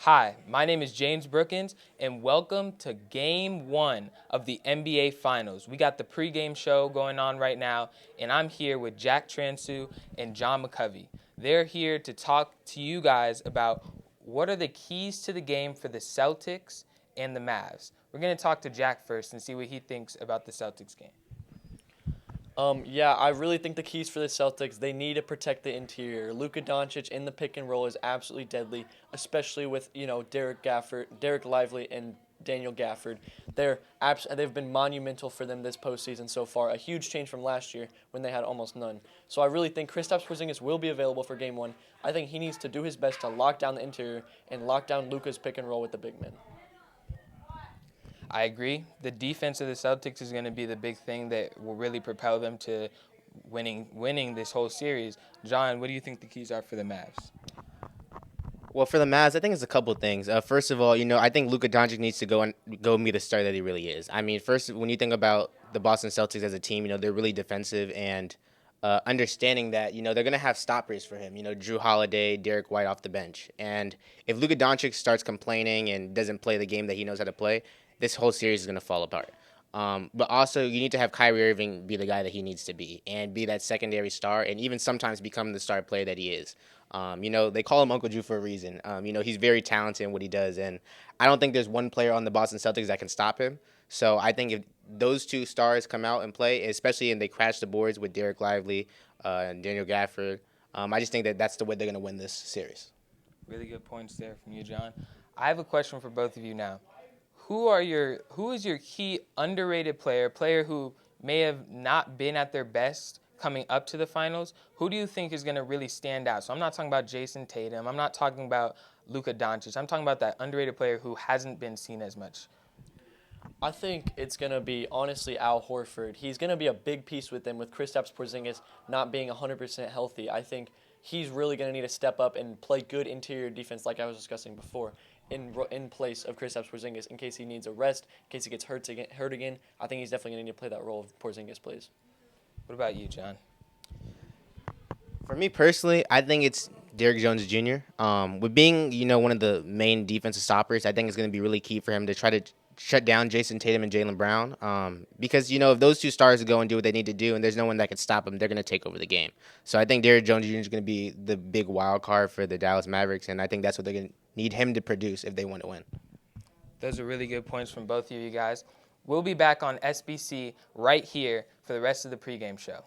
Hi, my name is James Brookins, and welcome to Game 1 of the NBA Finals. We got the pregame show going on right now, and I'm here with Jack Transu and John McCovey. They're here to talk to you guys about what are the keys to the game for the Celtics and the Mavs. We're going to talk to Jack first and see what he thinks about the Celtics game. I really think the keys for the Celtics, they need to protect the interior. Luka Doncic in the pick and roll is absolutely deadly, especially with, Derek Lively and Daniel Gafford. They've been monumental for them this postseason so far, a huge change from last year when they had almost none. So I really think Kristaps Porzingis will be available for Game 1. I think he needs to do his best to lock down the interior and lock down Luka's pick and roll with the big men. I agree. The defense of the Celtics is going to be the big thing that will really propel them to winning this whole series. John, what do you think the keys are for the Mavs? Well, for the Mavs, I think it's a couple of things. First of all, I think Luka Doncic needs to go and be the star that he really is. I mean, first, when you think about the Boston Celtics as a team, they're really defensive and understanding that they're gonna have stoppers for him. Drew Holiday, Derek White off the bench, and if Luka Doncic starts complaining and doesn't play the game that he knows how to play, this whole series is gonna fall apart. But also, you need to have Kyrie Irving be the guy that he needs to be and be that secondary star and even sometimes become the star player that he is. They call him Uncle Drew for a reason. He's very talented in what he does, and I don't think there's one player on the Boston Celtics that can stop him. So I think if those two stars come out and play, especially and they crash the boards with Derek Lively and Daniel Gafford, I just think that that's the way they're going to win this series. Really good points there from you, John. I have a question for both of you now. Who is your key underrated player who may have not been at their best coming up to the finals? Who do you think is going to really stand out? So I'm not talking about Jason Tatum. I'm not talking about Luka Doncic. I'm talking about that underrated player who hasn't been seen as much. I think it's going to be, honestly, Al Horford. He's going to be a big piece with them with Kristaps Porzingis not being 100% healthy. I think he's really going to need to step up and play good interior defense like I was discussing before in place of Kristaps Porzingis in case he needs a rest, in case he gets hurt again. I think he's definitely going to need to play that role if Porzingis plays. What about you, John? For me personally, I think it's Derrick Jones Jr. With being, one of the main defensive stoppers, I think it's going to be really key for him to try to shut down Jason Tatum and Jaylen Brown. Because, if those two stars go and do what they need to do and there's no one that can stop them, they're going to take over the game. So I think Derrick Jones Jr. is going to be the big wild card for the Dallas Mavericks, and I think that's what they're going to need him to produce if they want to win. Those are really good points from both of you guys. We'll be back on SBC right here for the rest of the pregame show.